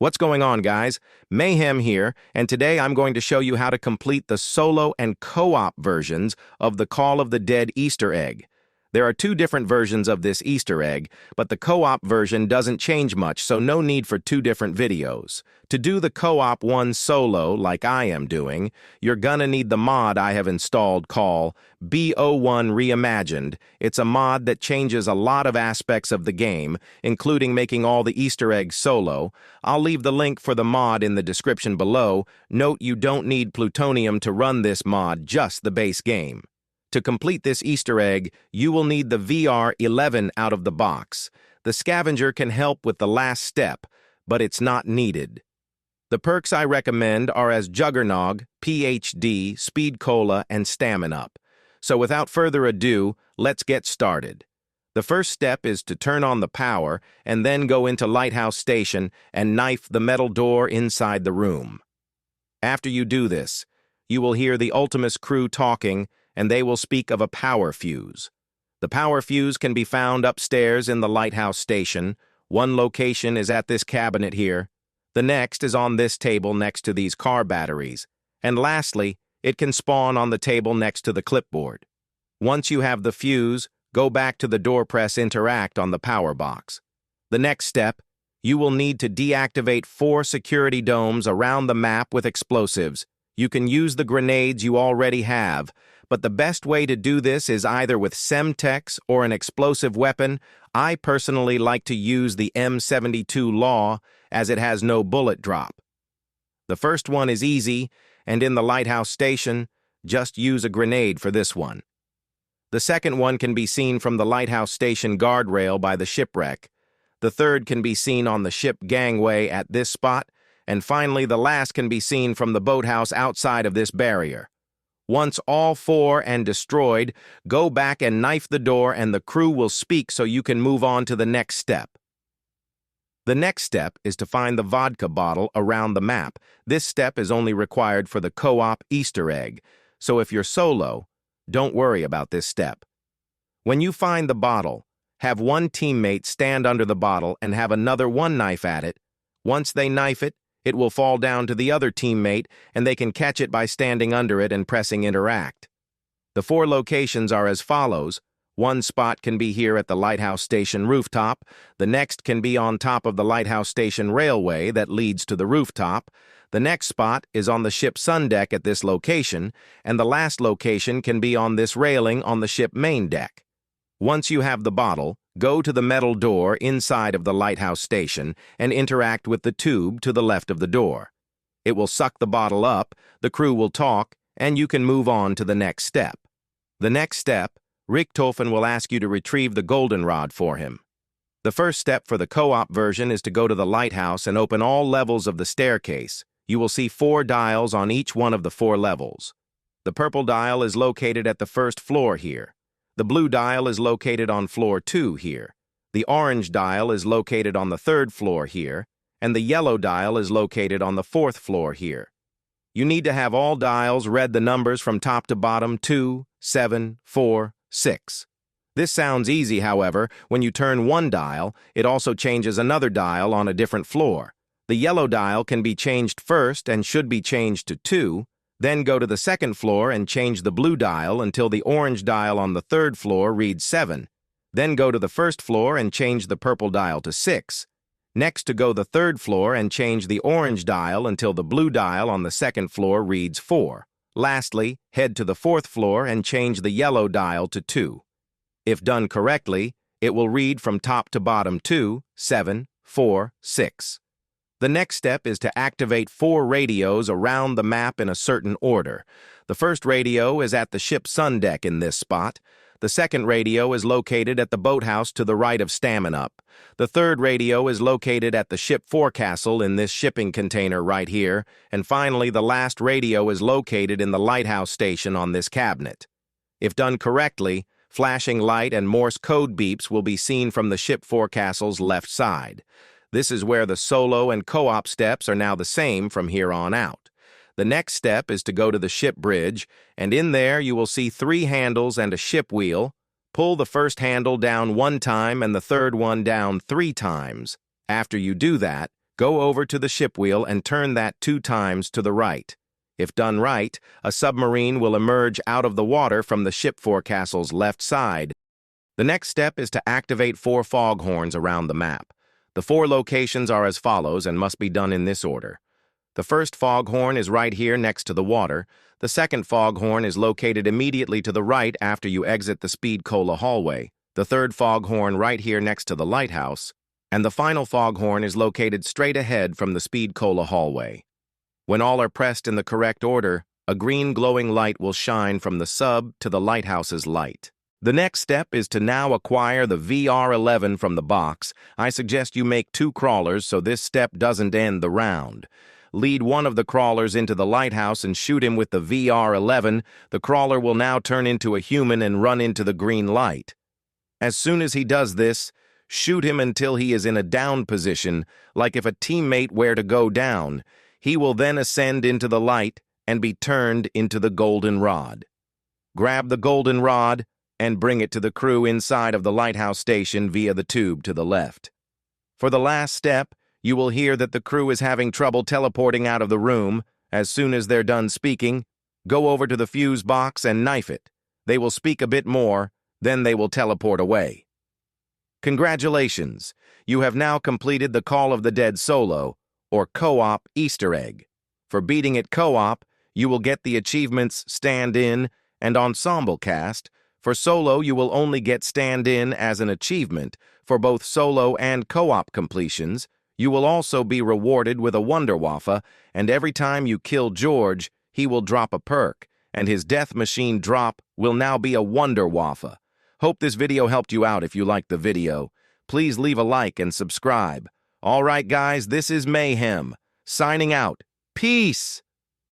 What's going on, guys? Mayhem here, and today I'm going to show you how to complete the solo and co-op versions of the Call of the Dead Easter egg. There are two different versions of this Easter egg, but the co-op version doesn't change much, so no need for two different videos. To do the co-op one solo, like I am doing, you're gonna need the mod I have installed called BO1 Reimagined. It's a mod that changes a lot of aspects of the game, including making all the Easter eggs solo. I'll leave the link for the mod in the description below. Note you don't need plutonium to run this mod, just the base game. To complete this Easter egg, you will need the VR11 out of the box. The scavenger can help with the last step, but it's not needed. The perks I recommend are as Juggernog, PhD, Speed Cola, and Stamina Up. So without further ado, let's get started. The first step is to turn on the power and then go into Lighthouse Station and knife the metal door inside the room. After you do this, you will hear the Ultimus crew talking, and they will speak of a power fuse. The power fuse can be found upstairs in the Lighthouse Station. One location is at this cabinet here. The next is on this table next to these car batteries. And lastly, it can spawn on the table next to the clipboard. Once you have the fuse, go back to the door press interact on the power box. The next step, you will need to deactivate 4 security domes around the map with explosives. You can use the grenades you already have, but the best way to do this is either with Semtex or an explosive weapon. I personally like to use the M72 Law as it has no bullet drop. The first one is easy, and in the Lighthouse Station, just use a grenade for this one. The second one can be seen from the Lighthouse Station guardrail by the shipwreck. The third can be seen on the ship gangway at this spot, and finally the last can be seen from the boathouse outside of this barrier. Once all 4 and destroyed, go back and knife the door and the crew will speak so you can move on to the next step. The next step is to find the vodka bottle around the map. This step is only required for the co-op Easter egg, so if you're solo, don't worry about this step. When you find the bottle, have one teammate stand under the bottle and have another one knife at it. Once they knife it, it will fall down to the other teammate, and they can catch it by standing under it and pressing interact. The 4 locations are as follows. One spot can be here at the Lighthouse Station rooftop. The next can be on top of the Lighthouse Station railway that leads to the rooftop. The next spot is on the ship sundeck at this location, and the last location can be on this railing on the ship main deck. Once you have the bottle, go to the metal door inside of the Lighthouse Station and interact with the tube to the left of the door. It will suck the bottle up, the crew will talk, and you can move on to the next step. The next step, Richtofen will ask you to retrieve the goldenrod for him. The first step for the co-op version is to go to the lighthouse and open all levels of the staircase. You will see 4 dials on each one of the 4 levels. The purple dial is located at the first floor here. The blue dial is located on floor 2 here. The orange dial is located on the 3rd floor here, and the yellow dial is located on the 4th floor here. You need to have all dials read the numbers from top to bottom: 2, 7, 4, 6. This sounds easy, however. When you turn one dial, it also changes another dial on a different floor. The yellow dial can be changed first and should be changed to 2, then go to the 2nd floor and change the blue dial until the orange dial on the 3rd floor reads 7. Then go to the 1st floor and change the purple dial to 6. Next to go the 3rd floor and change the orange dial until the blue dial on the 2nd floor reads 4. Lastly, head to the 4th floor and change the yellow dial to 2. If done correctly, it will read from top to bottom 2, 7, 4, 6. The next step is to activate 4 radios around the map in a certain order. The first radio is at the ship sundeck in this spot. The second radio is located at the boathouse to the right of Stamina Up. The third radio is located at the ship forecastle in this shipping container right here. And finally, the last radio is located in the Lighthouse Station on this cabinet. If done correctly, flashing light and Morse code beeps will be seen from the ship forecastle's left side. This is where the solo and co-op steps are now the same from here on out. The next step is to go to the ship bridge, and in there you will see 3 handles and a ship wheel. Pull the first handle down 1 time and the third one down 3 times. After you do that, Go over to the ship wheel and turn that 2 times to the right. If done right, a submarine will emerge out of the water from the ship forecastle's left side. The next step is to activate 4 foghorns around the map. The 4 locations are as follows and must be done in this order. The first foghorn is right here next to the water. The second foghorn is located immediately to the right after you exit the Speed Cola hallway. The third foghorn right here next to the lighthouse. And the final foghorn is located straight ahead from the Speed Cola hallway. When all are pressed in the correct order, a green glowing light will shine from the sub to the lighthouse's light. The next step is to now acquire the VR11 from the box. I suggest you make 2 crawlers so this step doesn't end the round. Lead one of the crawlers into the lighthouse and shoot him with the VR11. The crawler will now turn into a human and run into the green light. As soon as he does this, shoot him until he is in a down position, like if a teammate were to go down. He will then ascend into the light and be turned into the golden rod. Grab the golden rod and bring it to the crew inside of the lighthouse station via the tube to the left. For the last step, you will hear that the crew is having trouble teleporting out of the room. As soon as they're done speaking, go over to the fuse box and knife it. They will speak a bit more, then they will teleport away. Congratulations! You have now completed the Call of the Dead solo, or co-op Easter egg. For beating it co-op, you will get the achievements Stand-In and Ensemble Cast. For solo, you will only get Stand-In as an achievement. For both solo and co-op completions, you will also be rewarded with a Wonder Waffa, and every time you kill George, he will drop a perk, and his death machine drop will now be a Wonder Waffa. Hope this video helped you out. If you liked the video, please leave a like and subscribe. All right, guys, this is Mayhem, signing out. Peace!